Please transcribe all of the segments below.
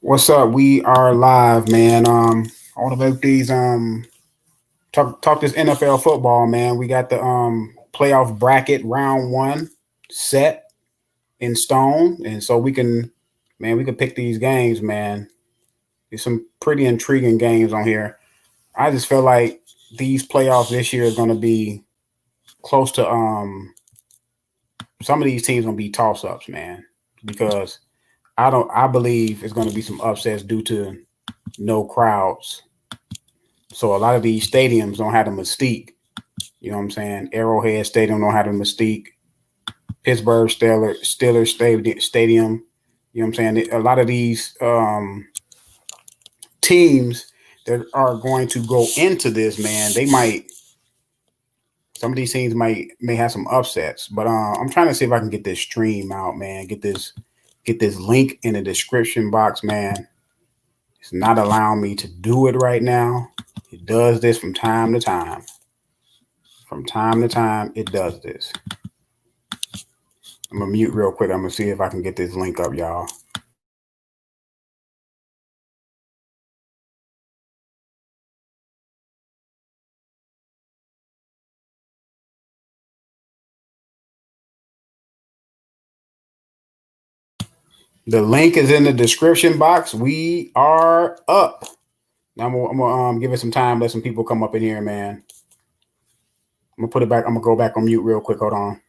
What's up? We are live, man. I want to make these talk this NFL football, man. We got the playoff bracket round one set in stone, and so we can pick these games, man. There's some pretty intriguing games on here. I just feel like these playoffs this year is going to be close to some of these teams going to be toss ups, man, because I believe it's going to be some upsets due to no crowds. So a lot of these stadiums don't have the mystique. You know what I'm saying? Arrowhead Stadium don't have the mystique. Pittsburgh Steelers Stadium. You know what I'm saying? A lot of these teams that are going to go into this, man, they might. Some of these teams may have some upsets, but I'm trying to see if I can get this stream out, man. Get this link in the description box, man. It's not allowing me to do it right now. It does this from time to time. From time to time, it does this. I'm gonna mute real quick. I'm gonna see if I can get this link up, y'all. The link is in the description box. We are up. Now I'm gonna give it some time. Let some people come up in here, man. I'm gonna put it back. I'm gonna go back on mute real quick. Hold on.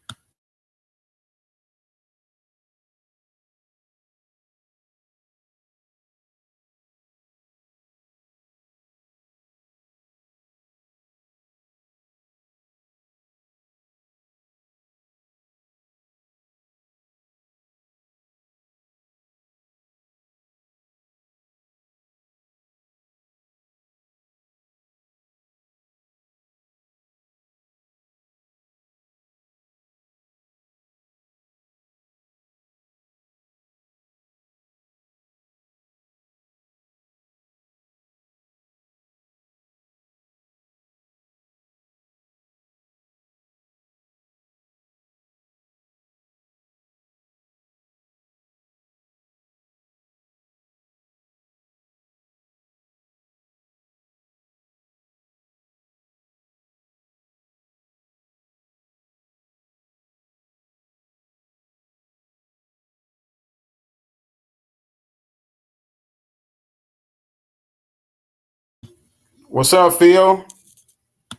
What's up, Phil?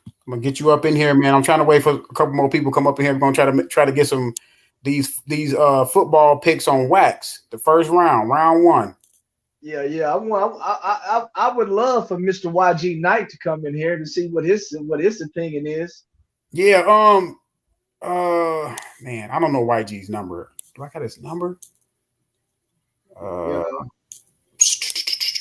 I'm gonna get you up in here, man. I'm trying to wait for a couple more people to come up in here. We're gonna try to get some these football picks on wax. The first round, round one. Yeah. I would love for Mr. YG Knight to come in here to see what his opinion is. Yeah. Man, I don't know YG's number. Do I got his number? You Uh, know,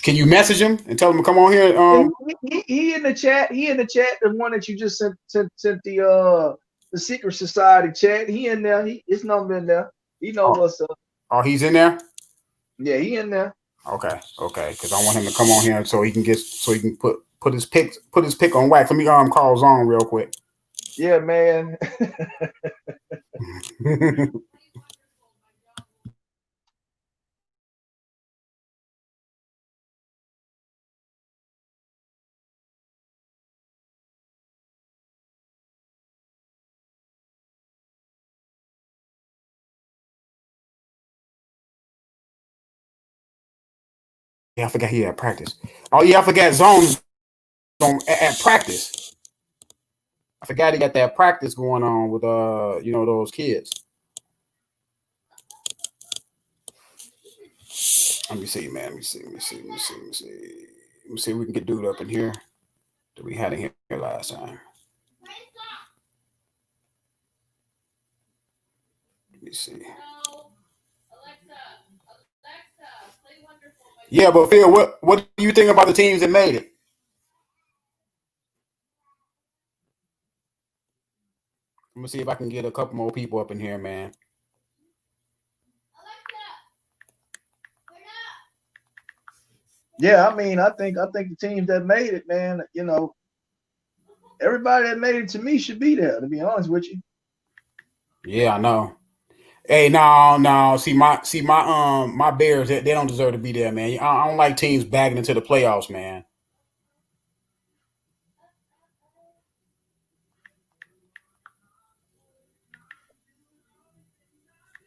can you message him and tell him to come on here? yeah, he in the chat. He in the chat. The one that you just sent the secret society chat. He in there. His number in there. He know Oh, what's up. oh, he's in there. Yeah, he in there. Okay, because I want him to come on here so he can put his pick on wax. Let me call Zone real quick. Yeah, man. Yeah, I forgot he had practice. Oh yeah, I forgot Zone's at practice. I forgot he got that practice going on with those kids. Let me see, man. Let me see if we can get dude up in here that we had in here last time. Let me see. Yeah, but Phil, what do you think about the teams that made it? I'm gonna see if I can get a couple more people up in here, man. Yeah, I mean, I think the teams that made it, man. Everybody that made it to me should be there. To be honest with you. Yeah, I know. Hey, no, no. My Bears. They don't deserve to be there, man. I don't like teams bagging into the playoffs, man.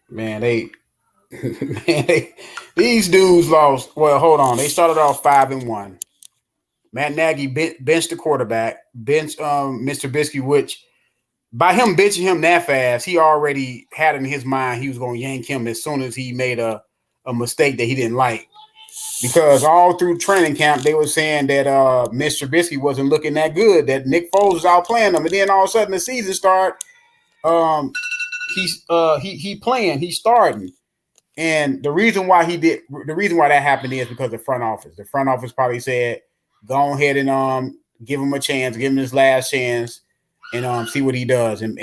Man, man, these dudes lost. Well, hold on. They started off 5-1. Matt Nagy benched the quarterback, benched Mr. Trubisky, which by him benching him that fast, he already had in his mind he was going to yank him as soon as he made a mistake that he didn't like. Because all through training camp, they were saying that Mr. Trubisky wasn't looking that good, that Nick Foles was out playing them. And then all of a sudden the season start, um, he's starting. And the reason why that happened is because the front office. The front office probably said, "Go ahead and give him a chance, give him his last chance, and see what he does." And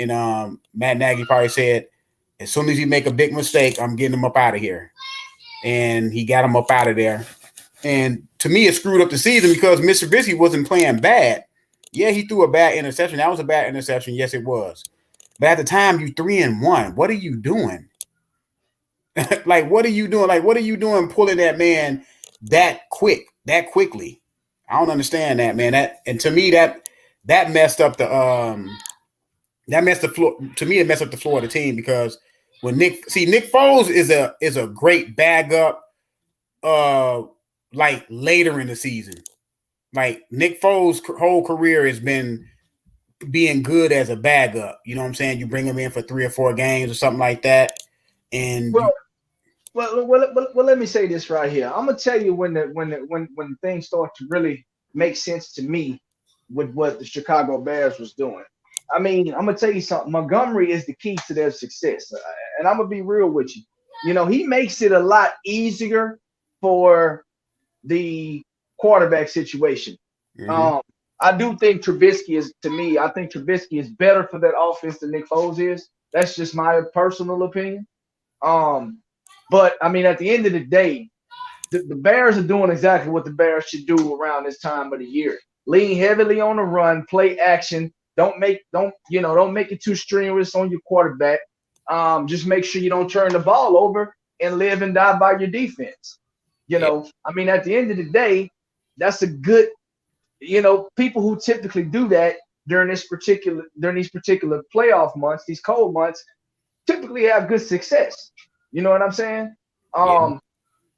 Matt Nagy probably said, "As soon as he make a big mistake, I'm getting him up out of here." And he got him up out of there. And to me, it screwed up the season because Mr. Trubisky wasn't playing bad. Yeah, he threw a bad interception. That was a bad interception. Yes, it was. But at the time, you 3-1. What are you doing? Like, what are you doing? Like, what are you doing pulling that man that quickly? I don't understand that, man. And to me, that messed up that messed the floor. To me, it messed up the floor of the team because when Nick Foles is a great bag up, like later in the season. Like Nick Foles' whole career has been being good as a bag up. You know what I'm saying? You bring him in for 3 or 4 games or something like that, and Well, well, let me say this right here. I'm gonna tell you when things start to really make sense to me with what the Chicago Bears was doing. I mean, I'm gonna tell you something. Montgomery is the key to their success, and I'm gonna be real with you. You know, he makes it a lot easier for the quarterback situation. mm-hmm. Um, I do think Trubisky is, to me, I think Trubisky is better for that offense than Nick Foles is. That's just my personal opinion. Um, but I mean, at the end of the day, the Bears are doing exactly what the Bears should do around this time of the year. Lean heavily on the run, play action. Don't make it too strenuous on your quarterback. Just make sure you don't turn the ball over and live and die by your defense. Yeah. I mean, at the end of the day, that's a good, people who typically do that during these particular playoff months, these cold months, typically have good success. You know what I'm saying? Yeah. Um,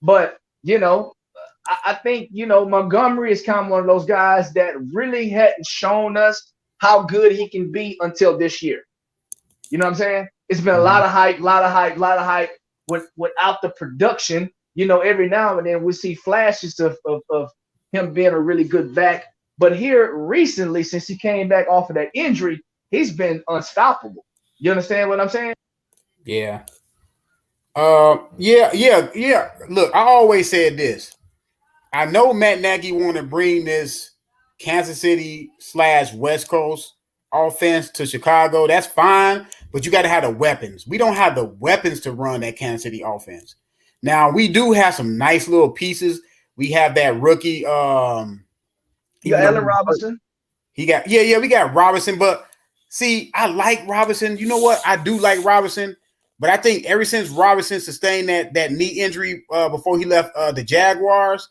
but I think Montgomery is kind of one of those guys that really hadn't shown us how good he can be until this year. You know what I'm saying? It's been a Mm-hmm. lot of hype, without the production. Every now and then we see flashes of him being a really good back. But here recently, since he came back off of that injury, he's been unstoppable. You understand what I'm saying? Yeah. Yeah. Look, I always said this. I know Matt Nagy want to bring this Kansas City / West Coast offense to Chicago. That's fine, but you got to have the weapons. We don't have the weapons to run that Kansas City offense. Now we do have some nice little pieces. We have that rookie, You got even though Allen Robinson. he got we got Robinson, but see, I like Robinson. You know what? I do like Robinson, but I think ever since Robinson sustained that knee injury before he left the Jaguars,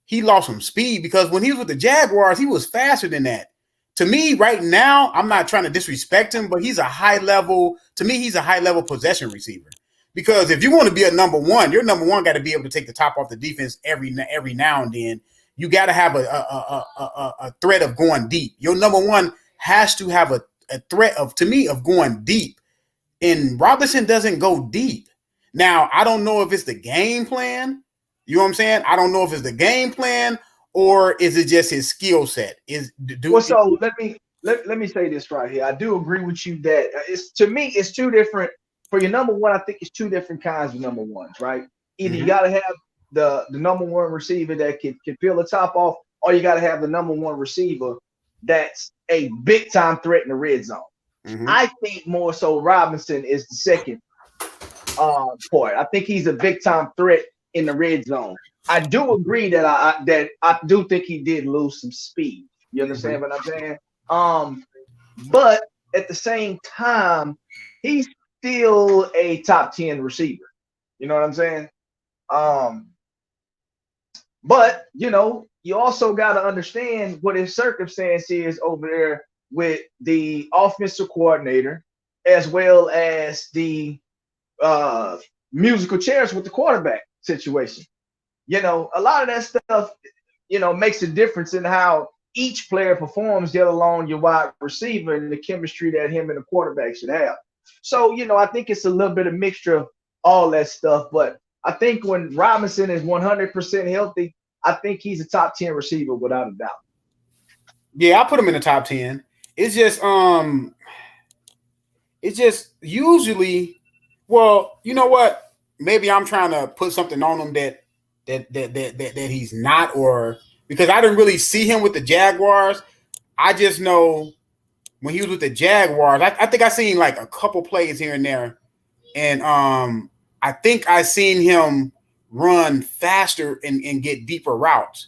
he lost some speed because when he was with the Jaguars, he was faster than that. To me, right now, I'm not trying to disrespect him, but he's a high level. To me, he's a high level possession receiver. Because if you want to be a number one, your number one got to be able to take the top off the defense every now and then. You got to have a threat of going deep. Your number one has to have a threat of, to me, of going deep. And Robinson doesn't go deep. Now, I don't know if it's the game plan. You know what I'm saying? I don't know if it's the game plan or is it just his skill set? Well, so let me say this right here. I do agree with you that it's, to me, it's two different. For your number one, I think it's two different kinds of number ones, right? Either you Mm-hmm. got to have the number one receiver that can peel the top off, or you got to have the number one receiver that's a big time threat in the red zone. Mm-hmm. I think more so Robinson is the second part. I think he's a big time threat in the red zone. I do agree that I do think he did lose some speed. You Mm-hmm. understand what I'm saying? But at the same time, he's still a top 10 receiver. You know what I'm saying? Um, but you also got to understand what his circumstance is over there with the offensive coordinator, as well as the uh, musical chairs with the quarterback situation. A lot of that stuff, makes a difference in how each player performs, let alone your wide receiver and the chemistry that him and the quarterback should have. So, I think it's a little bit of mixture of all that stuff. But I think when Robinson is 100% healthy, I think he's a top 10 receiver without a doubt. Yeah, I put him in the top 10. It's just usually, well, you know what? Maybe I'm trying to put something on him that he's not, or because I didn't really see him with the Jaguars. I just know when he was with the Jaguars, I think I seen like a couple plays here and there, and I think I seen him run faster and get deeper routes.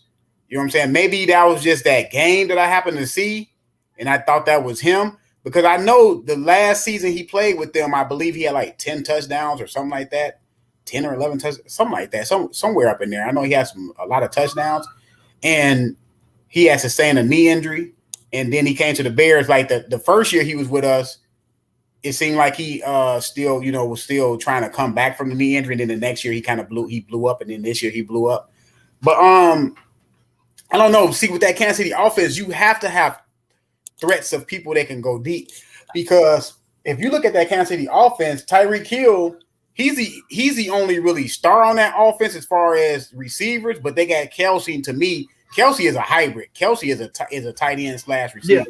You know what I'm saying? Maybe that was just that game that I happened to see, and I thought that was him because I know the last season he played with them, I believe he had like 10 touchdowns or something like that, 10 or 11 touchdowns, something like that, somewhere up in there. I know he has a lot of touchdowns, and he had sustained a knee injury, and then he came to the Bears. Like the first year he was with us, it seemed like he still, was still trying to come back from the knee injury. And then the next year he kind of blew up, and then this year he blew up. But I don't know. See, with that Kansas City offense, you have to have threats of people that can go deep. Because if you look at that Kansas City offense, Tyreek Hill, he's the only really star on that offense as far as receivers. But they got Kelsey, and to me, Kelsey is a hybrid. Kelsey is a tight end / receiver.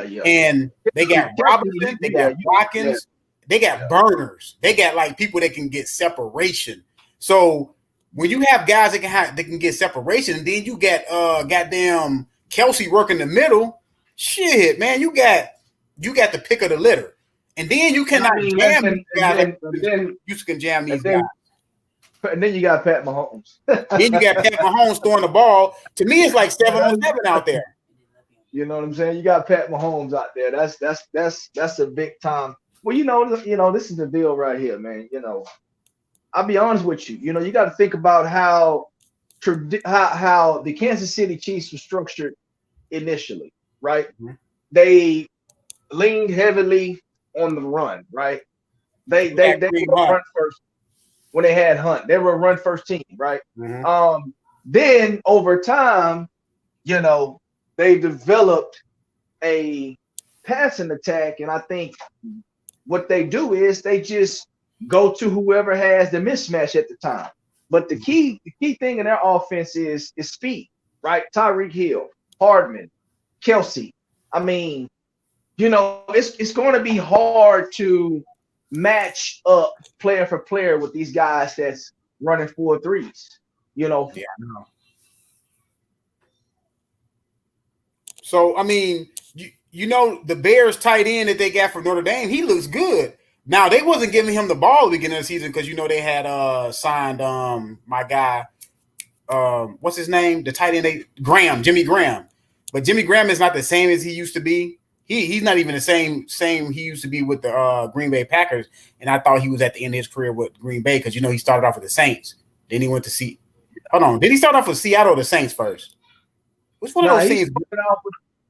Yeah. And they got Robinson, they got Watkins, they got burners, they got like people that can get separation. So when you have guys that can get separation, and then you got goddamn Kelsey working the middle, shit, man, you got the pick of the litter, and then you cannot jam these guys. You can jam these guys. And then you got Pat Mahomes. Then you got Pat Mahomes throwing the ball. To me, it's like 7-on-7 out there. You know what I'm saying? You got Pat Mahomes out there. That's a big time. Well, this is the deal right here, man. I'll be honest with you. You got to think about how the Kansas City Chiefs were structured initially, right? Mm-hmm. They leaned heavily on the run, right? They run first. When they had Hunt, they were a run first team, right? Mm-hmm. Then over time, they developed a passing attack, and I think what they do is they just go to whoever has the mismatch at the time. But the key thing in their offense is speed, right? Tyreek Hill, Hardman, Kelsey. I mean, it's going to be hard to match up player for player with these guys that's running 4-3s. Yeah, I know. So I mean, the Bears tight end that they got from Notre Dame, he looks good. Now they wasn't giving him the ball at the beginning of the season because they had signed my guy, what's his name? The tight end, Jimmy Graham. But Jimmy Graham is not the same as he used to be. He's not even the same he used to be with the Green Bay Packers, and I thought he was at the end of his career with Green Bay because he started off with the Saints, then he went to Hold on, did he start off with Seattle or the Saints first? Which one of those teams?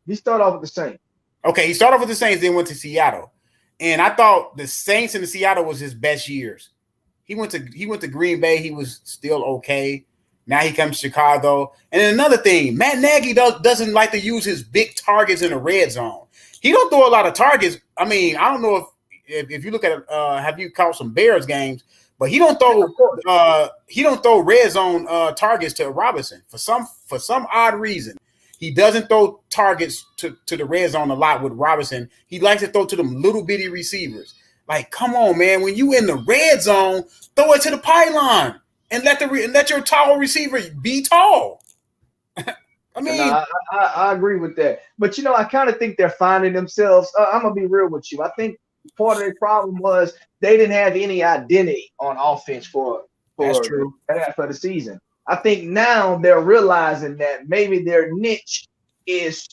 He started off with the Saints. Okay, he started off with the Saints, then went to Seattle, and I thought the Saints and the Seattle was his best years. He went to Green Bay, he was still okay. Now he comes to Chicago, and then another thing, Matt Nagy doesn't like to use his big targets in the red zone. He don't throw a lot of targets. I mean, I don't know if you look at have you caught some Bears games, but he don't throw red zone targets to Robinson for some odd reason. He doesn't throw targets to the red zone a lot with Robinson. He likes to throw to them little bitty receivers. Like, come on, man! When you in the red zone, throw it to the pylon and let your tall receiver be tall. I mean, I agree with that, but I kind of think they're finding themselves. I'm gonna be real with you. I think part of their problem was they didn't have any identity on offense for the season. I think now they're realizing that maybe their niche is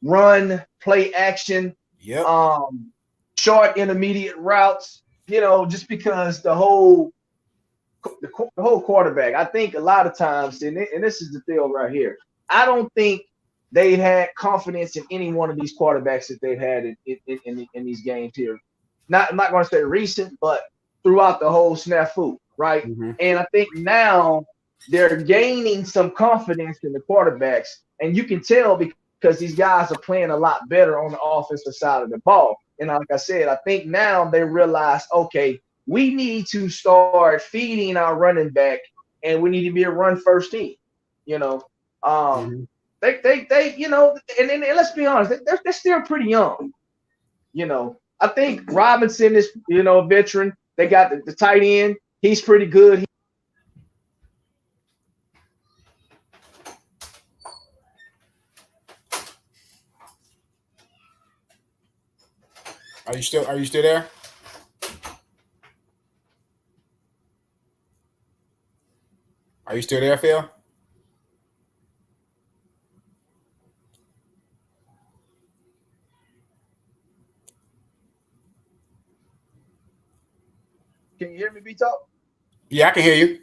run, play action, short intermediate routes, just because the whole quarterback. I think a lot of times, and this is the deal right here. I don't think they've had confidence in any one of these quarterbacks that they've had in these games here. I'm not going to say recent, but throughout the whole snafu, right? Mm-hmm. And I think now they're gaining some confidence in the quarterbacks, and you can tell because these guys are playing a lot better on the offensive side of the ball. And like I said, I think now they realize, okay, we need to start feeding our running back, and we need to be a run first team. You know, um, Mm-hmm. and let's be honest, they're still pretty young. I think Robinson is a veteran. They got the tight end. He's pretty good. Are you still there? Are you still there, Phil? Can you hear me, B Talk? Yeah, I can hear you.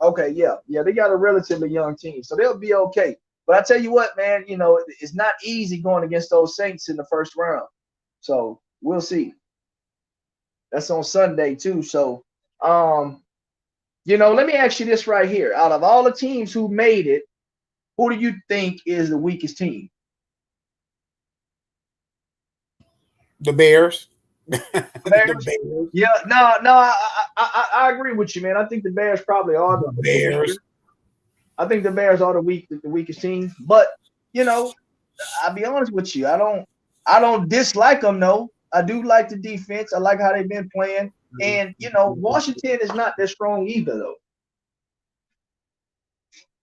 Okay, yeah, they got a relatively young team, so they'll be okay. But I tell you what, man, it's not easy going against those Saints in the first round. So we'll see. That's on Sunday too. So, let me ask you this right here: out of all the teams who made it, who do you think is the weakest team? The Bears. The Bears. Bears. Yeah, no, I agree with you, man. I think the Bears probably are The the Bears. weaker. I think the Bears are the weakest team. But you know, I'll be honest with you. I don't dislike them. No, I do like the defense. I like how they've been playing. And Washington is not that strong either, though.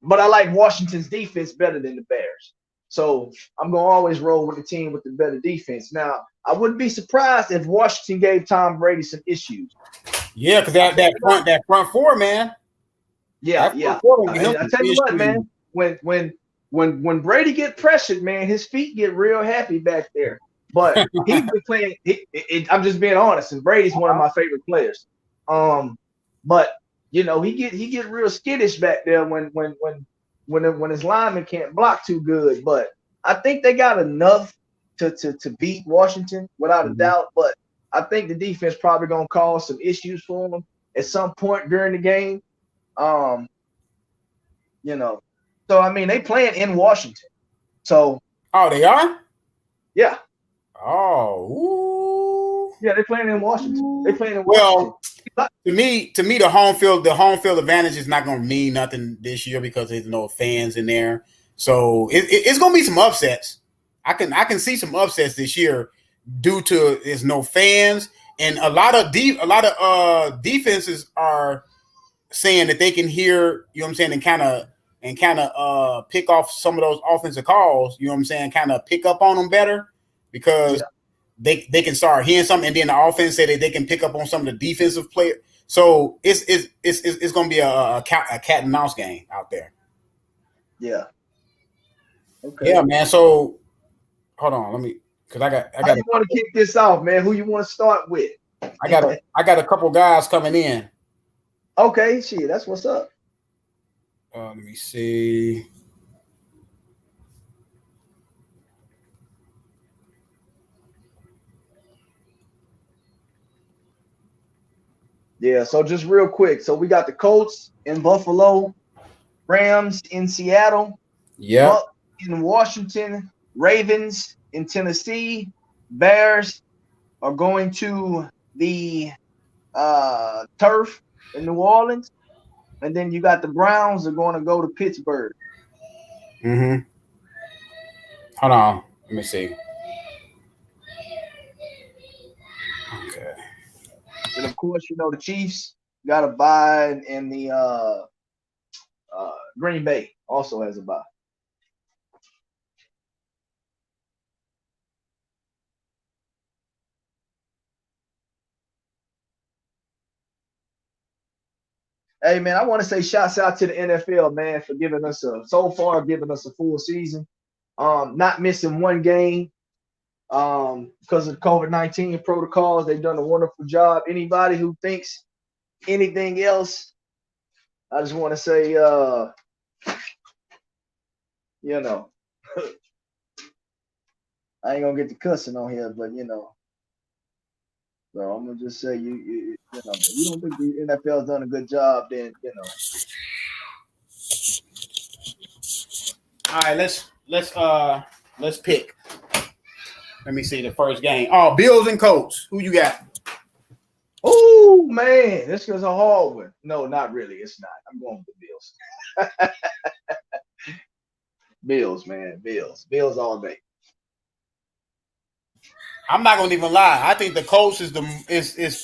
But I like Washington's defense better than the Bears. So I'm gonna always roll with the team with the better defense. Now, I wouldn't be surprised if Washington gave Tom Brady some issues. Yeah, because that front four, man. Yeah, That front yeah. four will give him I some tell you what, issues. man. When Brady get pressured, man, his feet get real happy back there. But he's been playing. I'm just being honest, and Brady's one of my favorite players. Um, but he get real skittish back there when his lineman can't block too good. But I think they got enough to beat Washington without a Mhm. doubt. But I think the defense probably gonna cause some issues for them at some point during the game. Um, you know. So I mean, they playing in Washington. So Oh, they are. yeah, Oh, yeah, they playing in Washington. They ooh. playing in Washington. Well, to me, the home field advantage is not going to mean nothing this year because there's no fans in there. So it's going to be some upsets. I can see some upsets this year due to there's no fans and a lot of defenses are saying that they can hear, you know what I'm saying, and kind of pick off some of those offensive calls, you know what I'm saying, kind of pick up on them better because Yeah, they can start hearing something, and then the offense say that they can pick up on some of the defensive play. So it's going to be a cat and mouse game out there. yeah. Okay. Yeah, man. So hold on, let me because I got I How got you a want to couple kick this off, man? Who you want to start with? I got a couple guys coming in. Okay, shit, that's what's up. Let me see. Yeah. So just real quick, so we got the Colts in Buffalo, Rams in Seattle, Yep. Bucks in Washington, Ravens in Tennessee, Bears are going to the turf in New Orleans, and then you got the Browns are going to go to Pittsburgh. Mm-hmm. Hold on. Let me see. Okay. And of course, the Chiefs got a bye, and the Green Bay also has a bye. Hey man, I want to say shouts out to the NFL, man, for giving us giving us a full season. Not missing one game. Because of COVID-19 protocols. They've done a wonderful job. Anybody who thinks anything else, I just want to say, you know, I ain't gonna get the cussing on here, but so I'm gonna just say if you don't think the NFL's done a good job, then All right, let's pick. Let me see the first game. Oh, Bills and Colts. Who you got? Oh man, this is a hard one. No, not really. It's not. I'm going with the Bills. Bills, man. Bills all day. I'm not gonna even lie. I think the Colts is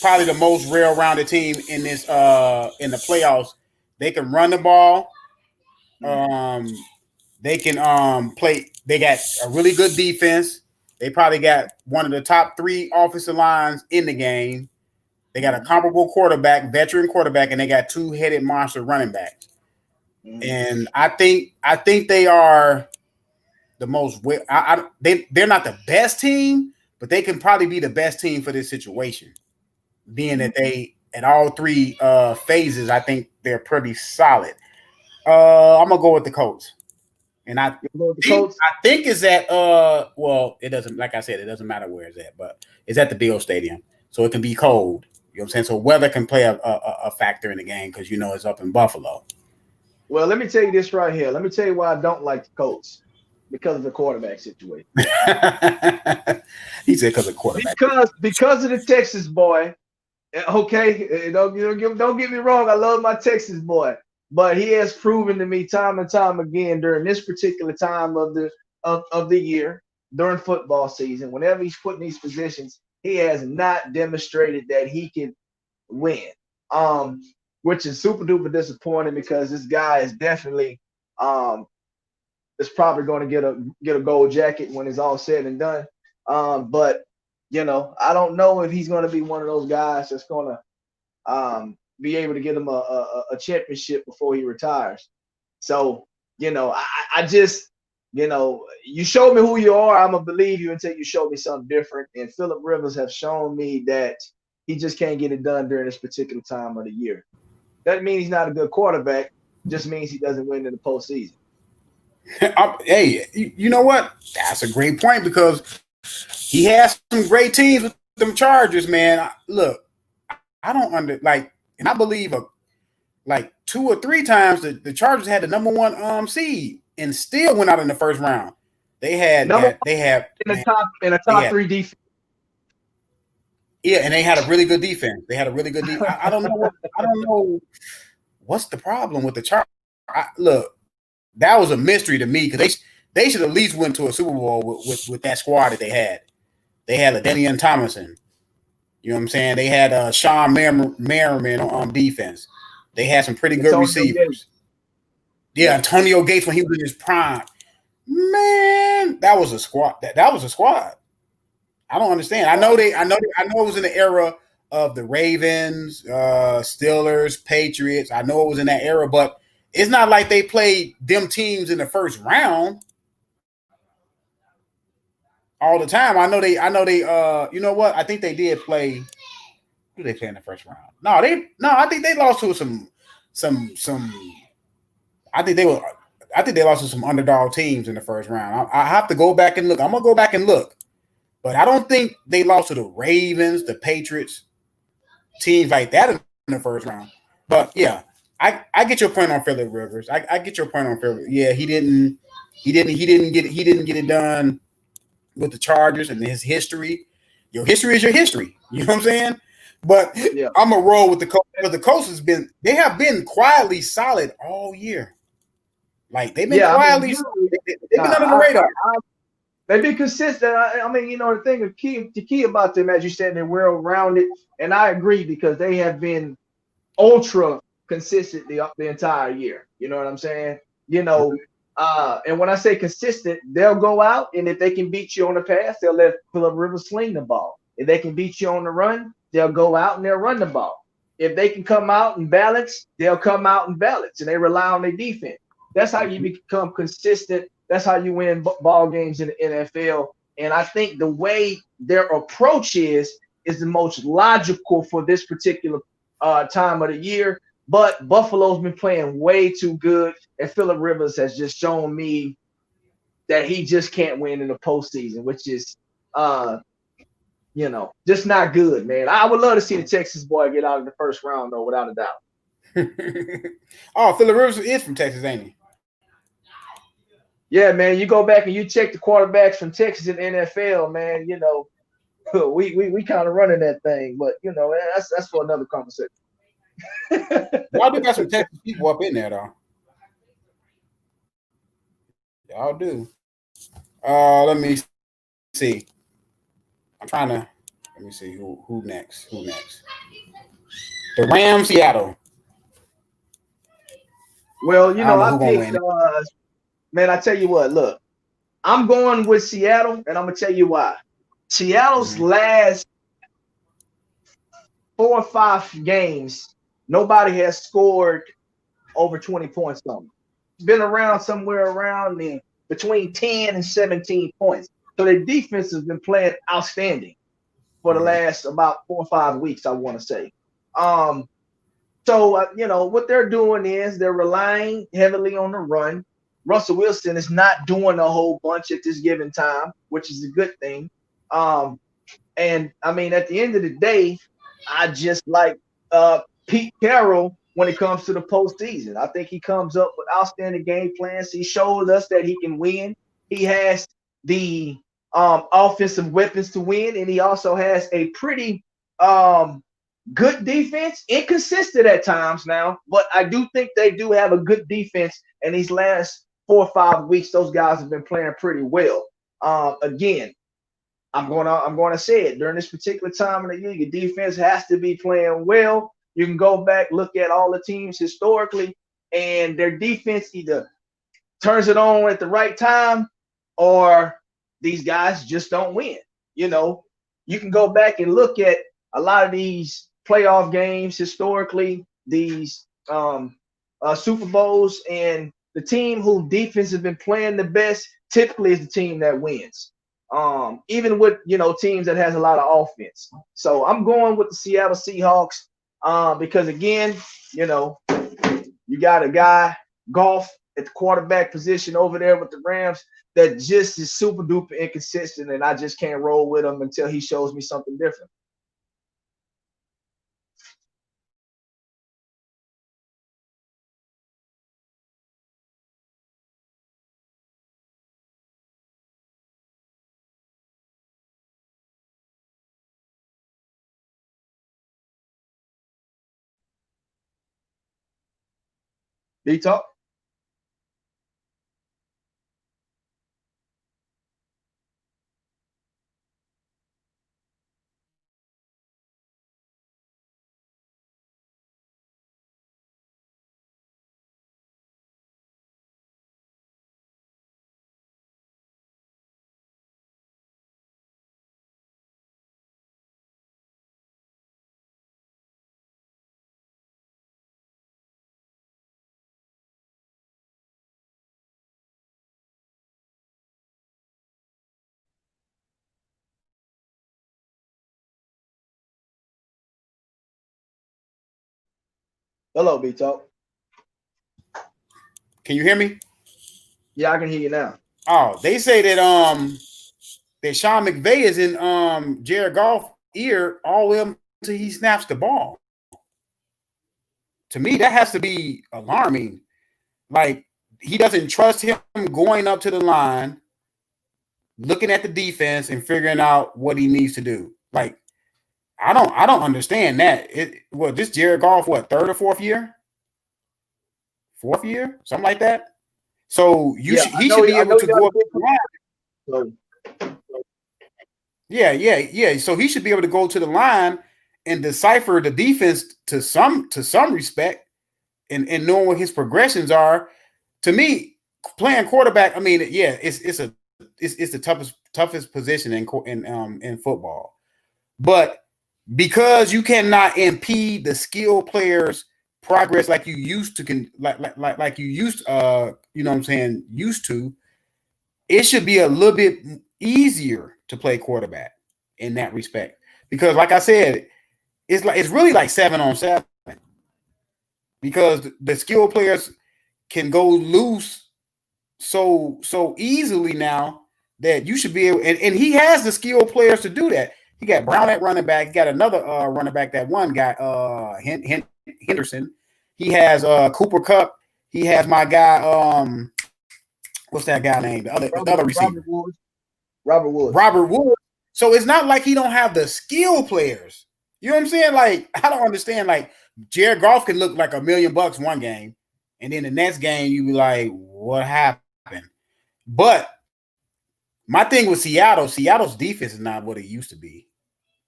probably the most well-rounded team in this in the playoffs. They can run the ball. They can play. They got a really good defense. They probably got one of the top 3 offensive lines in the game. They got a comparable quarterback, veteran quarterback, and they got 2-headed monster running backs. And I think they are the most. They're not the best team, but they can probably be the best team for this situation. Being that they at all 3 phases, I think they're pretty solid. I'm gonna go with the Colts. And I think it's at well, it doesn't, like I said, it doesn't matter where it's at, but it's at the Bill Stadium, so it can be cold. You know what I'm saying? So weather can play a factor in the game because it's up in Buffalo. Well, let me tell you this right here. Let me tell you why I don't like the Colts, because of the quarterback situation. He said because of quarterback. Because of the Texas boy. Okay, don't get me wrong. I love my Texas boy. But he has proven to me time and time again during this particular time of the year, during football season, whenever he's put in these positions, he has not demonstrated that he can win. Which is super duper disappointing because this guy is definitely is probably going to get a gold jacket when it's all said and done. But I don't know if he's going to be one of those guys that's going to be able to get him a championship before he retires. So, I just, you show me who you are, I'm going to believe you until you show me something different. And Phillip Rivers have shown me that he just can't get it done during this particular time of the year. Doesn't mean he's not a good quarterback. Just means he doesn't win in the postseason. Hey, you know what? That's a great point because he has some great teams with them Chargers, man. Look, I don't and I believe like 2 or 3 times the Chargers had the number 1 seed and still went out in the first round. They have in the top 3 defense. Yeah, and they had a really good defense. They had a really good defense. I don't know what's the problem with the Chargers. Look, that was a mystery to me because they should at least went to a Super Bowl with that squad that they had. They had LaDainian Tomlinson. You know what I'm saying? They had Sean Merriman on defense. They had some pretty good receivers. Gates. Yeah, Antonio Gates when he was in his prime. Man, that was a squad. That was a squad. I don't understand. I know it was in the era of the Ravens, Steelers, Patriots. I know it was in that era, but it's not like they played them teams in the first round all the time. I know they you know what? I think they did play. Who did they play in the first round? No, I think they lost to some I think they lost to some underdog teams in the first round. I have to go back and look. I'm gonna go back and look. But I don't think they lost to the Ravens, the Patriots, teams like that in the first round. But yeah, I get your point on Phillip Rivers. I get your point on Phillip. Yeah, he didn't get it done with the Chargers and his history. Your history is your history. You know what I'm saying? But yeah. I'm a roll with the Colts because the Colts have been quietly solid all year. Like they've been quietly they've been under the radar. They've been consistent. I mean, the thing, the key about them, as you said, they're well-rounded, and I agree because they have been ultra consistent the entire year. You know what I'm saying? And when I say consistent, they'll go out, and if they can beat you on the pass, they'll let Phillip Rivers sling the ball. If they can beat you on the run, they'll go out and they'll run the ball. If they can come out and balance, they'll come out and balance, and they rely on their defense. That's how you become consistent. That's how you win ball games in the NFL. And I think the way their approach is the most logical for this particular time of the year. But Buffalo's been playing way too good, and Phillip Rivers has just shown me that he just can't win in the postseason, which is, just not good, man. I would love to see the Texas boy get out of the first round, though, without a doubt. Oh, Phillip Rivers is from Texas, ain't he? Yeah, man. You go back and you check the quarterbacks from Texas in NFL, man. We kind of running that thing, but that's for another conversation. Y'all do got some Texas people up in there, though. Y'all do. Let me see. I'm trying to. Let me see who next. Who next? The Rams, Seattle. Well, I picked. Man, I tell you what. Look, I'm going with Seattle, and I'm gonna tell you why. Seattle's last 4 or 5 games, nobody has scored over 20 points on them. It's been around somewhere around between 10 and 17 points. So their defense has been playing outstanding for the last about 4 or 5 weeks, I want to say. So what they're doing is they're relying heavily on the run. Russell Wilson is not doing a whole bunch at this given time, which is a good thing. And I mean, at the end of the day, I just like Pete Carroll when it comes to the postseason. I think he comes up with outstanding game plans. He showed us that he can win. He has the offensive weapons to win, and he also has a pretty good defense, inconsistent at times now, but I do think they do have a good defense. And these last 4 or 5 weeks, those guys have been playing pretty well. Again, I'm gonna say it during this particular time of the year, your defense has to be playing well. You can go back, look at all the teams historically, and their defense either turns it on at the right time, or these guys just don't win. You can go back and look at a lot of these playoff games historically, these Super Bowls, and the team whose defense has been playing the best typically is the team that wins. Even with teams that has a lot of offense. So I'm going with the Seattle Seahawks because again, you got a guy Goff at the quarterback position over there with the Rams that just is super duper inconsistent, and I just can't roll with him until he shows me something different. D-Talk? Hello, B-Talk. Can you hear me? Yeah, I can hear you now. Oh, they say that Sean McVay is in Jared Goff's ear all the way until he snaps the ball. To me, that has to be alarming. Like, he doesn't trust him going up to the line, looking at the defense and figuring out what he needs to do. Like, I don't understand that. This Jared Goff, third or fourth year? Fourth year? Something like that. So he should be able to go up to the line. Yeah. So he should be able to go to the line and decipher the defense to some respect and knowing what his progressions are. To me, playing quarterback, I mean, yeah, it's the toughest position in football. But because you cannot impede the skilled players' progress like you used to, like you used, used to, it should be a little bit easier to play quarterback in that respect. Because like I said, it's really like 7-on-7. Because the skill players can go loose so easily now that you should be able, and he has the skill players to do that. He got Brown at running back. He got another running back, that one guy, Henderson. He has Cooper Cup. He has my guy, what's that guy name? The other receiver. Robert Woods. Robert Woods. So it's not like he don't have the skill players. You know what I'm saying? Like, I don't understand. Like, Jared Goff can look like $1 million one game, and then the next game you be like, what happened? But my thing with Seattle's defense is not what it used to be.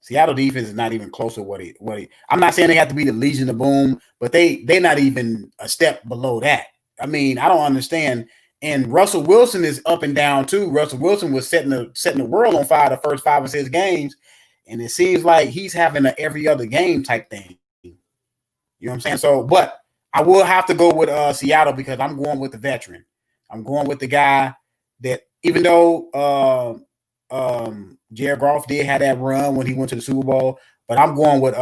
Seattle defense is not even close to what it. I'm not saying they have to be the Legion of Boom, but they're not even a step below that. I mean, I don't understand. And Russell Wilson is up and down too. Russell Wilson was setting the world on fire the first 5 or 6 games, and it seems like he's having an every other game type thing. You know what I'm saying? So, but I will have to go with Seattle because I'm going with the veteran. I'm going with the guy that, even though Jared Goff did have that run when he went to the Super Bowl, but I'm going with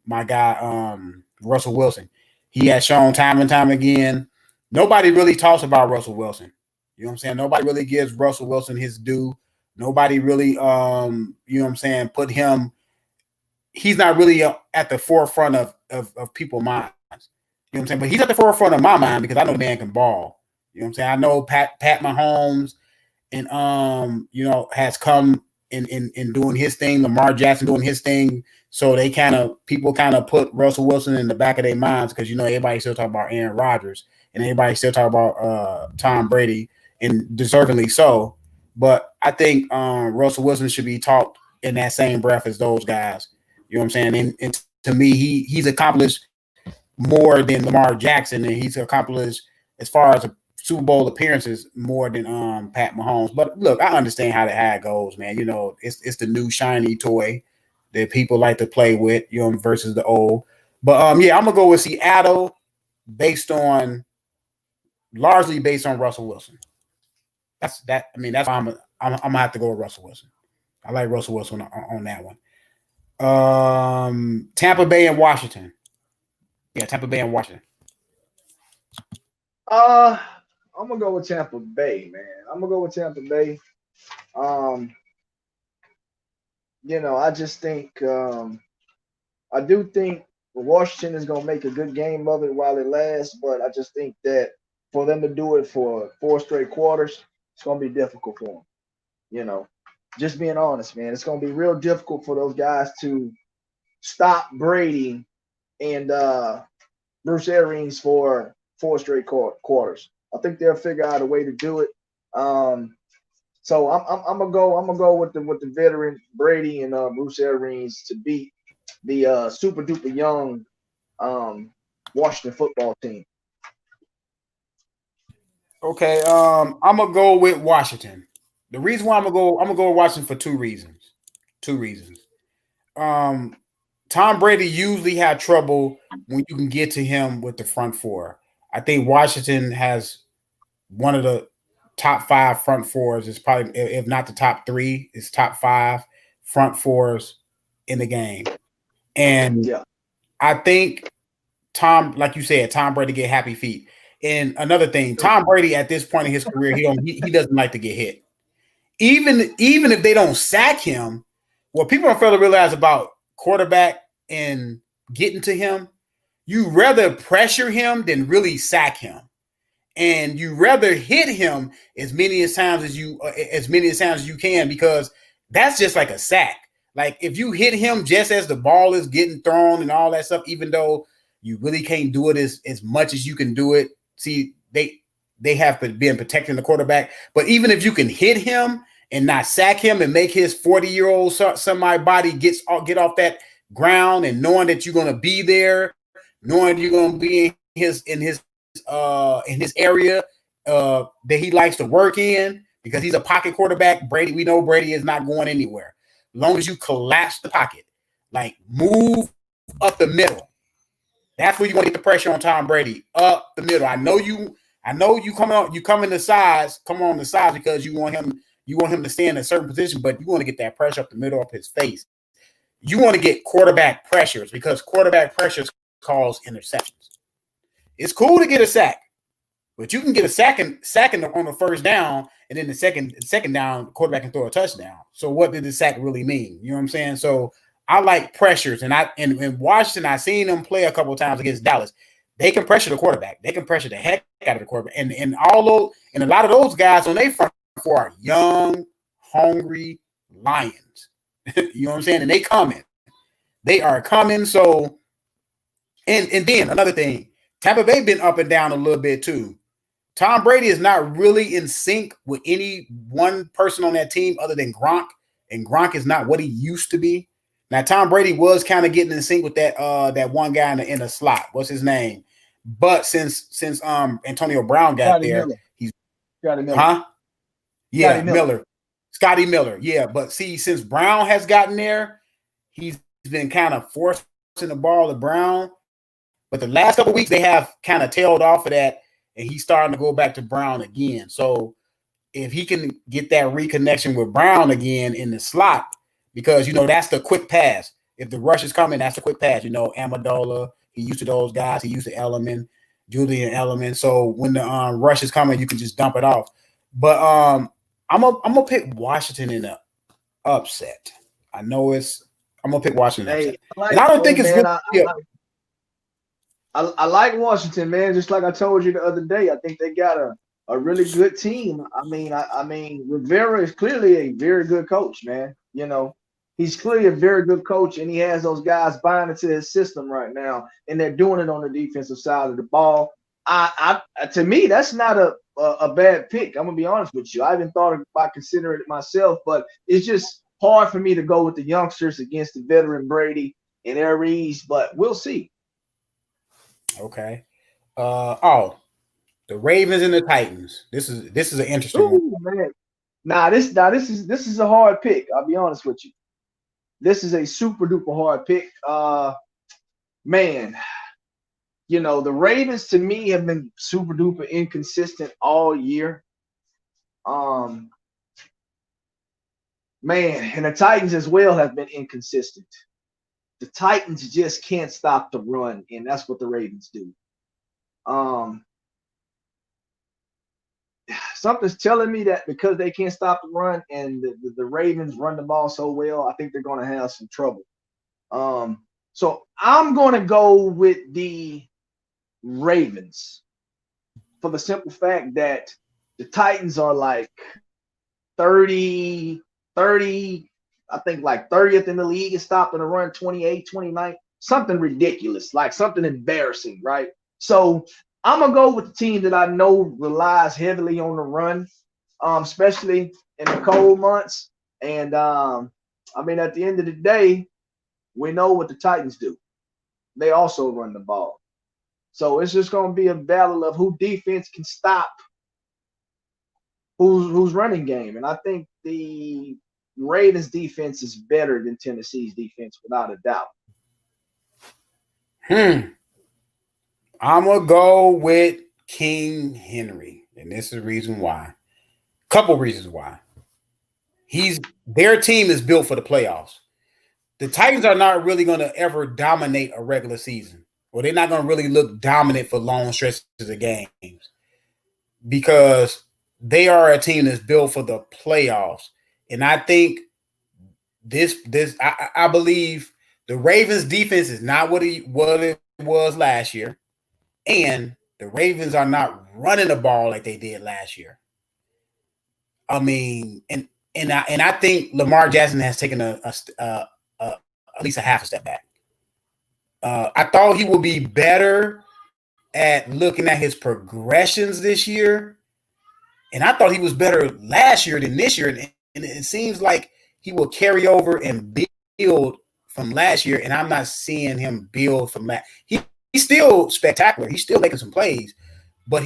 my guy Russell Wilson. He has shown time and time again. Nobody really talks about Russell Wilson. You know what I'm saying? Nobody really gives Russell Wilson his due. Nobody really, you know what I'm saying, put him. He's not really at the forefront of people's minds. You know what I'm saying? But he's at the forefront of my mind because I know the man can ball. You know what I'm saying? I know Pat Mahomes and you know, has come in doing his thing, Lamar Jackson doing his thing. So people kind of put Russell Wilson in the back of their minds because, you know, everybody still talk about Aaron Rodgers and everybody still talk about Tom Brady, and deservingly so. But I think Russell Wilson should be talked in that same breath as those guys. You know what I'm saying? And to me, he's accomplished more than Lamar Jackson, and he's accomplished, as far as Super Bowl appearances, more than Pat Mahomes. But look, I understand how it goes, man. You know, it's the new shiny toy that people like to play with, you know, versus the old. But yeah, I'm gonna go with Seattle largely based on Russell Wilson. That's that. I mean, that's why I'm gonna have to go with Russell Wilson. I like Russell Wilson on that one. Tampa Bay and Washington. Yeah, Tampa Bay and Washington. I'm gonna go with Tampa Bay, man. I'm gonna go with Tampa Bay. Um, you know, I just think I do think Washington is gonna make a good game of it while it lasts, but I just think that for them to do it for 4 straight quarters, it's gonna be difficult for them. You know, just being honest, man, it's gonna be real difficult for those guys to stop Brady and Bruce Arians for 4 straight quarters. I think they'll figure out a way to do it. So I'm gonna go with the veteran Brady and Bruce Arians to beat the super duper young Washington football team. Okay, I'm gonna go with Washington. The reason why I'm gonna go with Washington for 2 reasons. 2 reasons. Tom Brady usually had trouble when you can get to him with the front 4. I think Washington has one of the top 5 front 4s. It's probably, if not the top 3, it's top 5 front 4s in the game. And Yeah, I think like you said, Tom Brady get happy feet. And another thing, Tom Brady at this point in his career, he doesn't like to get hit. Even if they don't sack him, what people don't fail to realize about quarterback and getting to him, you rather pressure him than really sack him. And you rather hit him as many times as you can, because that's just like a sack. Like, if you hit him just as the ball is getting thrown and all that stuff, even though you really can't do it as much as you can do it. See, they have been protecting the quarterback, but even if you can hit him and not sack him and make his 40-year-old somebody body get off that ground, and knowing that you're going to be there, knowing you're going to be in his area that he likes to work in, because he's a pocket quarterback. Brady, we know Brady is not going anywhere. As long as you collapse the pocket, like move up the middle, that's where you want to get the pressure on Tom Brady, up the middle. I know you come on the sides because you want him You want him to stay in a certain position, but you want to get that pressure up the middle of his face. You want to get quarterback pressures because quarterback pressures cause interceptions. It's cool to get a sack, but you can get a sack on the first down, and then the second down, the quarterback can throw a touchdown. So what did the sack really mean? You know what I'm saying? So I like pressures, and in Washington, I seen them play a couple of times against Dallas. They can pressure the quarterback. They can pressure the heck out of the quarterback, and a lot of those guys on their front four are young, hungry lions. You know what I'm saying? And they coming. They are coming. So, and then another thing, Tampa Bay been up and down a little bit too. Tom Brady is not really in sync with any one person on that team other than Gronk, and Gronk is not what he used to be. Now, Tom Brady was kind of getting in sync with that one guy in the slot. What's his name? But since Antonio Brown got Scotty there, Miller. he's Scotty Miller. huh? Yeah, Scotty Miller. Scotty Miller. Yeah, but see, since Brown has gotten there, he's been kind of forcing the ball to Brown. But the last couple of weeks, they have kind of tailed off of that, and he's starting to go back to Brown again. So if he can get that reconnection with Brown again in the slot, because, that's the quick pass. If the rush is coming, that's the quick pass. Amendola, he used to those guys. He used to Julian Edelman. So when the rush is coming, you can just dump it off. But I'm gonna pick Washington in an upset. I'm gonna pick Washington. Hey, and I don't think it's man, really. I like Washington, man. Just like I told you the other day, I think they got a really good team. I mean, Rivera is clearly a very good coach, man. He's clearly a very good coach, and he has those guys buying into his system right now, and they're doing it on the defensive side of the ball. To me, that's not a bad pick. I'm gonna be honest with you. I haven't thought about considering it myself, but it's just hard for me to go with the youngsters against the veteran Brady and Aries, but we'll see. Okay. The Ravens and the Titans. This is an interesting one. Man. This is a hard pick. I'll be honest with you. This is a super duper hard pick. Man, the Ravens to me have been super duper inconsistent all year. Man, and the Titans as well have been inconsistent. The Titans just can't stop the run, and that's what the Ravens do. Something's telling me that because they can't stop the run and the Ravens run the ball so well, I think they're going to have some trouble. So I'm going to go with the Ravens for the simple fact that the Titans are like 30, I think like 30th in the league is stopping the run, 28, 29, something ridiculous, like something embarrassing, right? So I'm going to go with the team that I know relies heavily on the run, especially in the cold months. And, at the end of the day, we know what the Titans do. They also run the ball. So it's just going to be a battle of who defense can stop who's running game. And I think the Ravens defense is better than Tennessee's defense without a doubt. I'm going to go with King Henry. And this is the reason why. Couple reasons why. Their team is built for the playoffs. The Titans are not really going to ever dominate a regular season. Or they're not going to really look dominant for long stretches of games. Because they are a team that's built for the playoffs. And I think I believe the Ravens defense is not what it was last year. And the Ravens are not running the ball like they did last year. I mean, and I think Lamar Jackson has taken at least a half a step back. I thought he would be better at looking at his progressions this year, and I thought he was better last year than this year. And it seems like he will carry over and build from last year, and I'm not seeing him build from that. He's still spectacular. He's still making some plays, but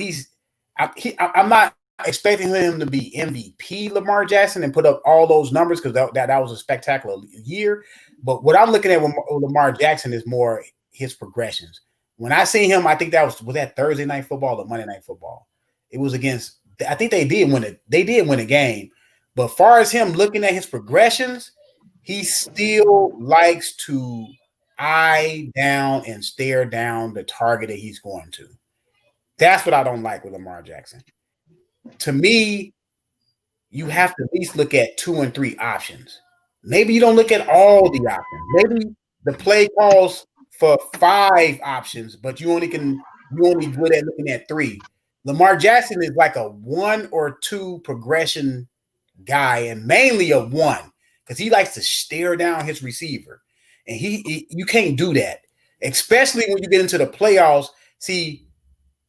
I'm not expecting him to be MVP Lamar Jackson and put up all those numbers because that was a spectacular year. But what I'm looking at with Lamar Jackson is more his progressions. When I see him, I think was that Thursday Night Football or Monday Night Football. It was against. I think they did win it. They did win a game, But far as him looking at his progressions, he still likes to eye down and stare down the target that he's going to. That's what I don't like with Lamar Jackson. To me, you have to at least look at 2 and 3 options. Maybe you don't look at all the options. Maybe the play calls for 5 options, but you only good at looking at 3. Lamar Jackson is like a 1 or 2 progression guy, and mainly a 1 because he likes to stare down his receiver, and you can't do that, especially when you get into the playoffs. See,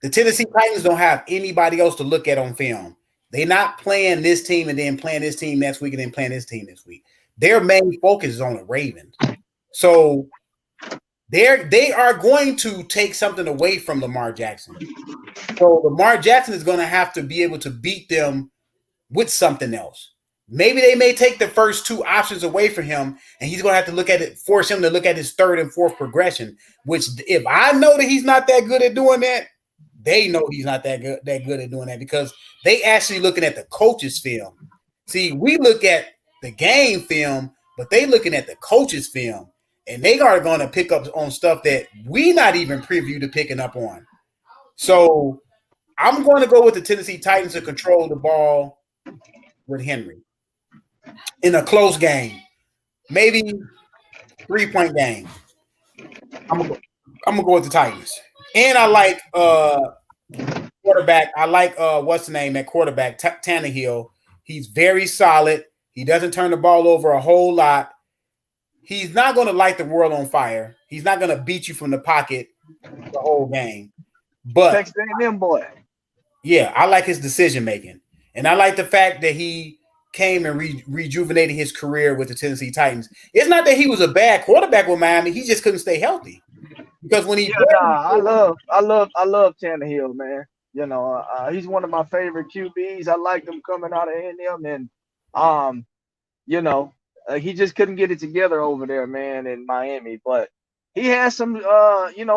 the Tennessee Titans don't have anybody else to look at on film. They're not playing this team and then playing this team next week and then playing this team this week. Their main focus is on the Ravens. So they are going to take something away from Lamar Jackson. So Lamar Jackson is going to have to be able to beat them with something else. Maybe they may take the first 2 options away from him, and he's going to have to look at it, force him to look at his 3rd and 4th progression. Which, if I know that he's not that good at doing that, they know he's not that good at doing that because they actually looking at the coach's film. See, we look at the game film, but they looking at the coach's film, and they are going to pick up on stuff that we not even preview to picking up on. So I'm going to go with the Tennessee Titans to control the ball with Henry in a close game, maybe 3-point game. I'm gonna go with the Titans, and I like quarterback. I like what's the name at quarterback Tannehill. He's very solid. He doesn't turn the ball over a whole lot. He's not going to light the world on fire. He's not going to beat you from the pocket the whole game. But Texas A&M boy. Yeah, I like his decision making, and I like the fact that he came and rejuvenated his career with the Tennessee Titans. It's not that he was a bad quarterback with Miami; he just couldn't stay healthy. Because when he I love Tannehill, man. You know, he's one of my favorite QBs. I like him coming out of A&M, and you know, he just couldn't get it together over there, man, in Miami. But he had some,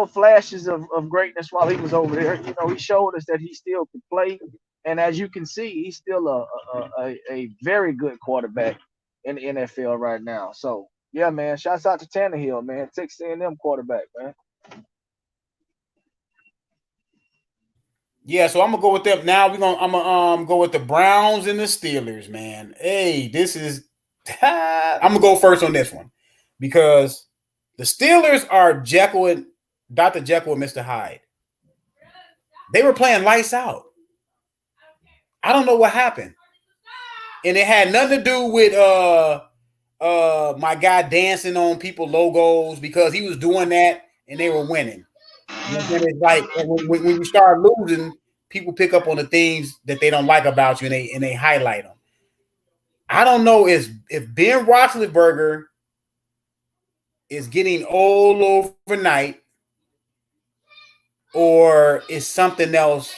flashes of greatness while he was over there. You know, he showed us that he still could play, and as you can see, he's still a very good quarterback in the NFL right now. So yeah, man, shouts out to Tannehill, man, Texas A&M quarterback, man. Yeah, so I'm gonna go with them. Now I'm gonna go with the Browns and the Steelers, man. Hey, this is I'm gonna go first on this one because the Steelers are Jekyll and Dr. Jekyll and Mr. Hyde. They were playing lights out. I don't know what happened. And it had nothing to do with my guy dancing on people logos because he was doing that and they were winning. And then it's like when you start losing, people pick up on the things that they don't like about you and they highlight them. I don't know if Ben Roethlisberger is getting old overnight or is something else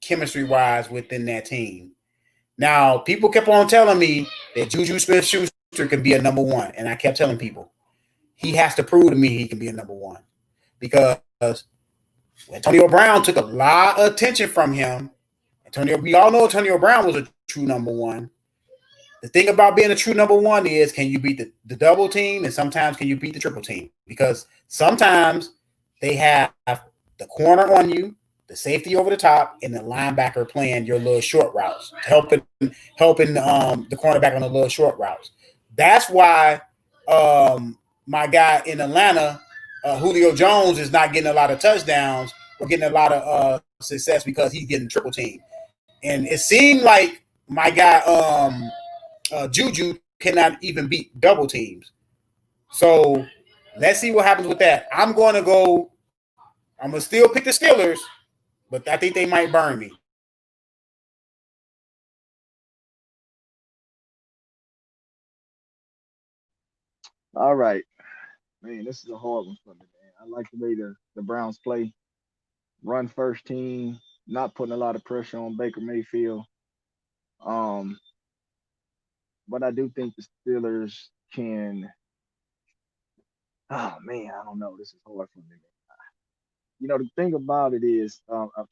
chemistry wise within that team. Now, people kept on telling me that Juju Smith-Schuster can be a number 1, and I kept telling people he has to prove to me he can be a number 1 because Antonio Brown took a lot of attention from him. We all know Antonio Brown was a true number 1. The thing about being a true number 1 is can you beat the double team, and sometimes can you beat the triple team? Because sometimes they have the corner on you, the safety over the top, and the linebacker playing your little short routes, helping the cornerback on the little short routes. That's why my guy in Atlanta, Julio Jones, is not getting a lot of touchdowns or getting a lot of success because he's getting triple team. And it seemed like my guy Juju cannot even beat double teams. So let's see what happens with that. I'm going to still pick the Steelers, but I think they might burn me. All right, man, this is a hard one for me, man. I like the way the Browns play, run first team, not putting a lot of pressure on Baker Mayfield. Um, but I do think the Steelers can. Oh man, I don't know. This is hard for me. You know, the thing about it is,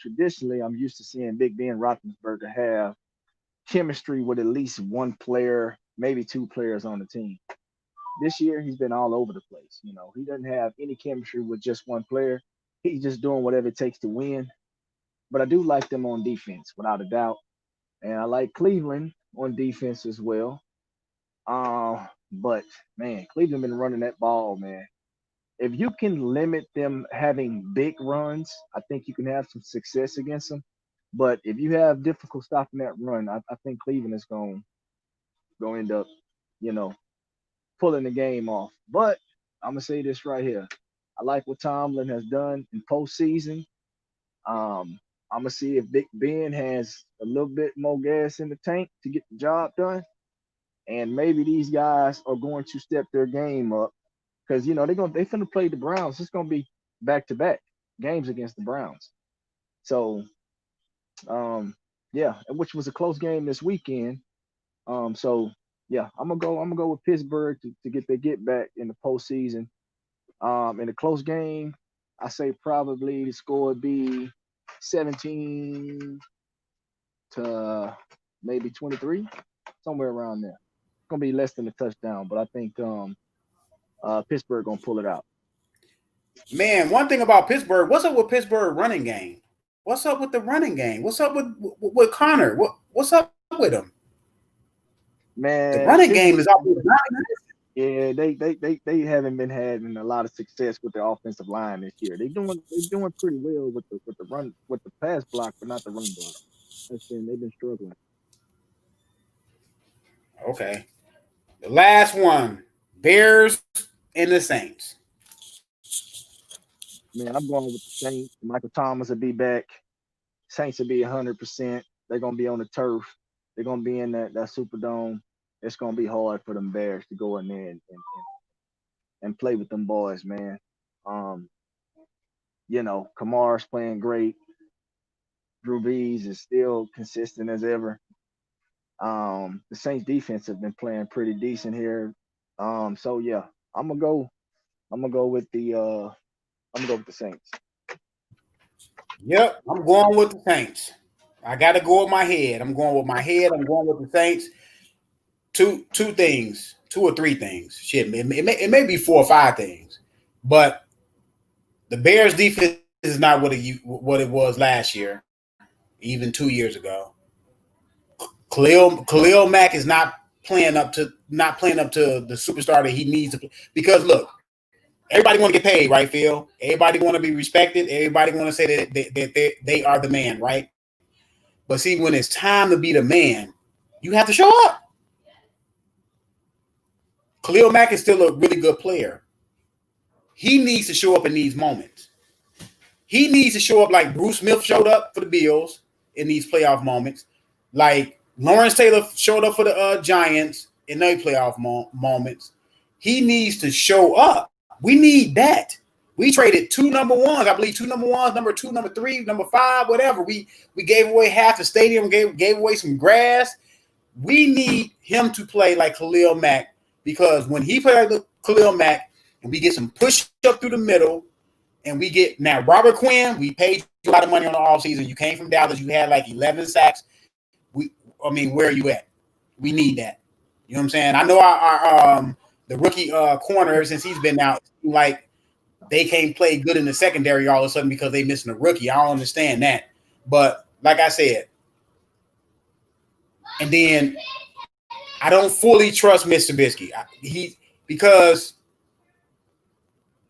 traditionally, I'm used to seeing Big Ben Roethlisberger have chemistry with at least one player, maybe two players on the team. This year, he's been all over the place. You know, he doesn't have any chemistry with just one player. He's just doing whatever it takes to win. But I do like them on defense, without a doubt. And I like Cleveland on defense as well. But man, Cleveland been running that ball, man. If you can limit them having big runs, I think you can have some success against them. But if you have difficult stopping that run, I think Cleveland is going to end up, you know, pulling the game off. But I'm gonna say this right here. I like what Tomlin has done in postseason. I'm gonna see if Big Ben has a little bit more gas in the tank to get the job done, and maybe these guys are going to step their game up because they finna play the Browns. It's gonna be back to back games against the Browns. So yeah, which was a close game this weekend. So yeah, I'm gonna go with Pittsburgh to get their get back in the postseason. In a close game, I say probably the score would be 17 to maybe 23, somewhere around there. It's gonna be less than a touchdown, but I think Pittsburgh gonna pull it out. Man, one thing about Pittsburgh, what's up with Pittsburgh running game? What's up with the running game? What's up with Connor? What's up with him? Man, the running game is up. Yeah, they haven't been having a lot of success with the offensive line this year. They're doing pretty well with the run with the pass block, but not the run block. They've been struggling. Okay. The last one, Bears and the Saints. Man, I'm going with the Saints. Michael Thomas will be back. Saints will be 100%. They're gonna be on the turf. They're gonna be in that Superdome. It's gonna be hard for them Bears to go in there and play with them boys, man. Kamar's playing great. Drew Brees is still consistent as ever. The Saints defense have been playing pretty decent here. So yeah, I'm gonna go with the Saints. Yep, I'm going with the Saints. I gotta go with my head. I'm going with my head. I'm going with the Saints. Two things, 2 or 3 things. Shit, it may be 4 or 5 things, but the Bears defense is not what it was last year, even 2 years ago. Khalil Mack is not playing up to the superstar that he needs to play. Because look, everybody want to get paid, right, Phil? Everybody want to be respected. Everybody want to say that they are the man, right? But see, when it's time to be the man, you have to show up. Khalil Mack is still a really good player. He needs to show up in these moments. He needs to show up like Bruce Smith showed up for the Bills in these playoff moments, like Lawrence Taylor showed up for the Giants in their playoff moments. He needs to show up. We need that. We traded 2 number ones, I believe 2 number ones, number 2, number 3, number 5, whatever. We gave away half the stadium, gave away some grass. We need him to play like Khalil Mack, because when he plays like Khalil Mack and we get some push up through the middle, and we get now Robert Quinn, we paid you a lot of money on the offseason. You came from Dallas, you had like 11 sacks. Where are you at? We need that. You know what I'm saying? I know our the rookie corner, ever since he's been out, like they can't play good in the secondary all of a sudden because they missing a rookie. I don't understand that. But like I said, and then I don't fully trust Mr. Trubisky. Because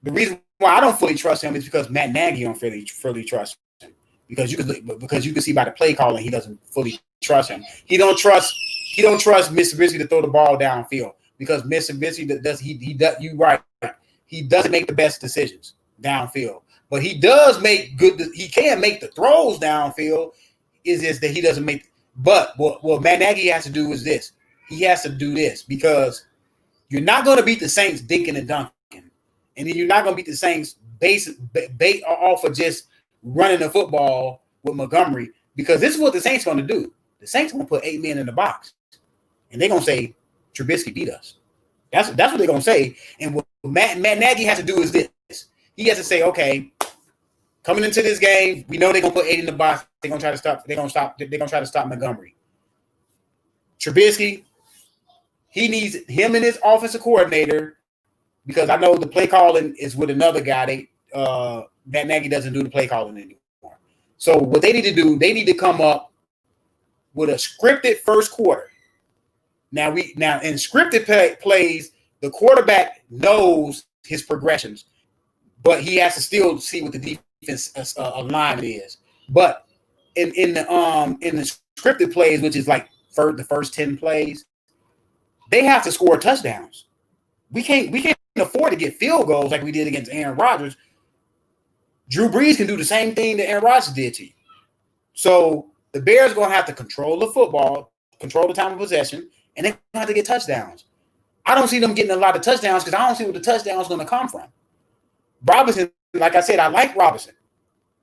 the reason why I don't fully trust him is because Matt Nagy don't fully trust him. Because you can see by the play calling he doesn't fully trust him. He don't trust Mr. Trubisky to throw the ball downfield, because Mr. Trubisky does you right. He doesn't make the best decisions downfield, but he does make good. He can make the throws downfield. Is just that he doesn't make. But what Matt Nagy has to do is this. He has to do this, because you're not going to beat the Saints dinking and dunking, and then you're not going to beat the Saints bait off of just running the football with Montgomery, because this is what the Saints going to do. The Saints going to put 8 men in the box, and they're going to say Trubisky beat us. That's what they're going to say. And what Matt Nagy has to do is this. He has to say, okay, coming into this game, we know they're going to put 8 in the box. They're going to try to stop. They're going to try to stop Montgomery. Trubisky, he needs him and his offensive coordinator, because I know the play calling is with another guy. Matt Nagy doesn't do the play calling anymore. So what they need to do, they need to come up with a scripted first quarter. Now in scripted plays, the quarterback knows his progressions, but he has to still see what the defense alignment is. But in the scripted plays, which is like the first 10 plays, they have to score touchdowns. We can't afford to get field goals like we did against Aaron Rodgers. Drew Brees can do the same thing that Aaron Rodgers did to you. So the Bears are going to have to control the football, control the time of possession, and they're going to have to get touchdowns. I don't see them getting a lot of touchdowns because I don't see where the touchdown is going to come from. Robinson, like I said, I like Robinson.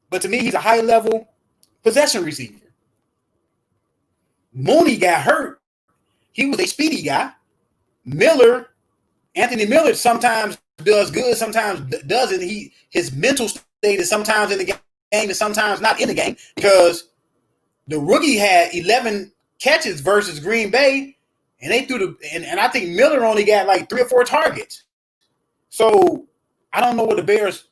But to me, he's a high-level possession receiver. Mooney got hurt. He was a speedy guy. Anthony Miller sometimes does good, sometimes doesn't. His mental state is sometimes in the game and sometimes not in the game, because the rookie had 11 catches versus Green Bay, and they threw and I think Miller only got like 3 or 4 targets. So I don't know what the Bears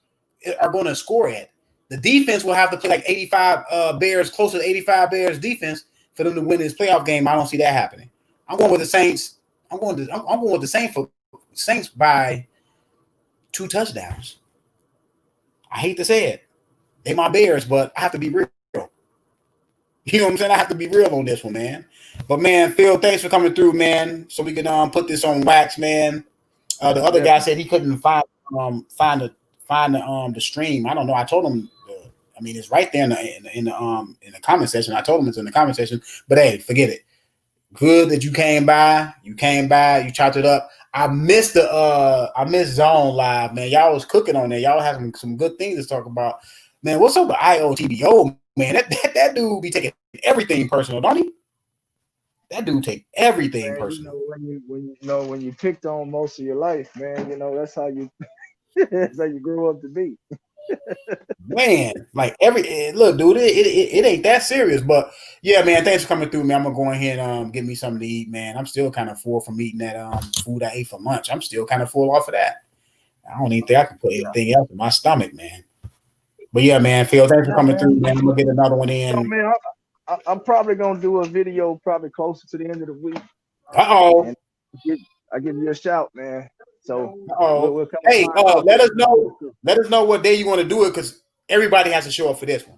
are going to score at. The defense will have to play like 85 Bears, closer to 85 Bears defense for them to win this playoff game. I don't see that happening. I'm going with the Saints. I'm going with the Saints by 2 touchdowns. I hate to say it. They my Bears, but I have to be real. You know what I'm saying? I have to be real on this one, man. But, man, Phil, thanks for coming through, man, so we can put this on wax, man. The other guy said he couldn't find the stream. I don't know. I told him, it's right there in the comment section. I told him it's in the comment section. But, hey, forget it. Good that you came by. You chopped it up. I missed Zone Live, man. Y'all was cooking on there. Y'all have some good things to talk about. Man, what's up with IOTBO, man? That dude be taking everything personal, don't he? That dude take everything personal. When you picked on most of your life, man, that's how you that's how you grew up to be. Man, like look, dude, it ain't that serious, but yeah, man, thanks for coming through, man. I'm gonna go ahead and get me something to eat, man. I'm still kind of full from eating that food I ate for lunch. I'm still kind of full off of that. I don't even think I can put anything else in my stomach, man. But yeah, man, Phil, thanks for coming through, man. I'm gonna get another one in. So, man, I'm probably gonna do a video probably closer to the end of the week. Uh-oh. I give you a shout, man. So we'll hey, let us know what day you want to do it, because everybody has to show up for this one.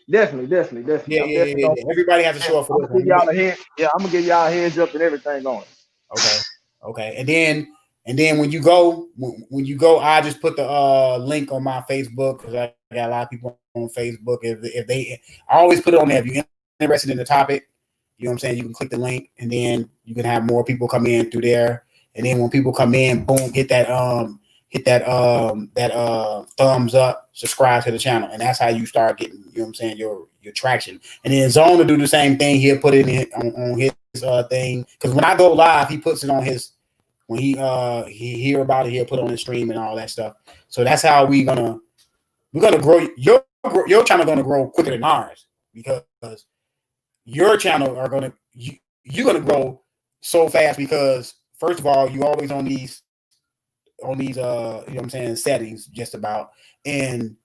Definitely. Yeah. Everybody has to show up for this one. I'm gonna give y'all a heads up and everything going. Okay. And then when you go, I just put the link on my Facebook, because I got a lot of people on Facebook. I always put it on there. If you're interested in the topic, you know what I'm saying, you can click the link, and then you can have more people come in through there. And then when people come in, boom, hit that thumbs up, subscribe to the channel, and that's how you start getting, you know what I'm saying, your traction. And then Zone to do the same thing. He'll put it in on his thing, because when I go live, he puts it on his. When he hear about it, he'll put it on his stream and all that stuff. So that's how we're gonna grow. Your channel gonna grow quicker than ours, because your channel you're gonna grow so fast, because first of all, you always on these you know what I'm saying, settings just about, and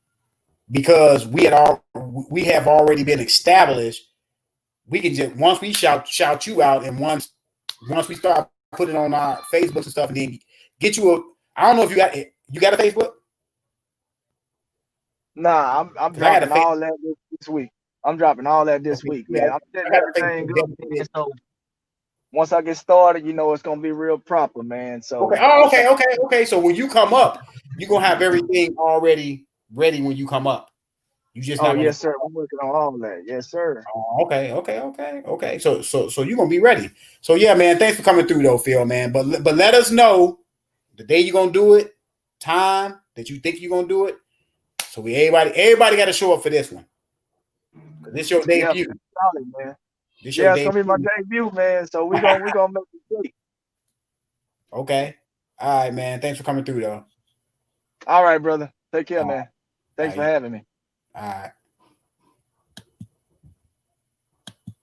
because we have already been established, we can just, once we shout you out, and once we start putting on our Facebook and stuff, and then get you I don't know if you got a Facebook. Nah, I'm dropping all that this week. I'm dropping all that this week, man. I'm setting everything up. So once I get started, it's gonna be real proper, man. So okay. So when you come up, you're gonna have everything already ready when you come up. You just yes, sir. I'm working on all that. Yes, sir. Okay. So you're gonna be ready. So yeah, man. Thanks for coming through, though, Phil, man. But let us know the day you're gonna do it, time that you think you're gonna do it. So everybody got to show up for this one. This your debut. Solid, man. It's gonna be my debut, man. So we're gonna make it great. Okay. All right, man. Thanks for coming through, though. All right, brother. Take care, man. Thanks for having me. All right.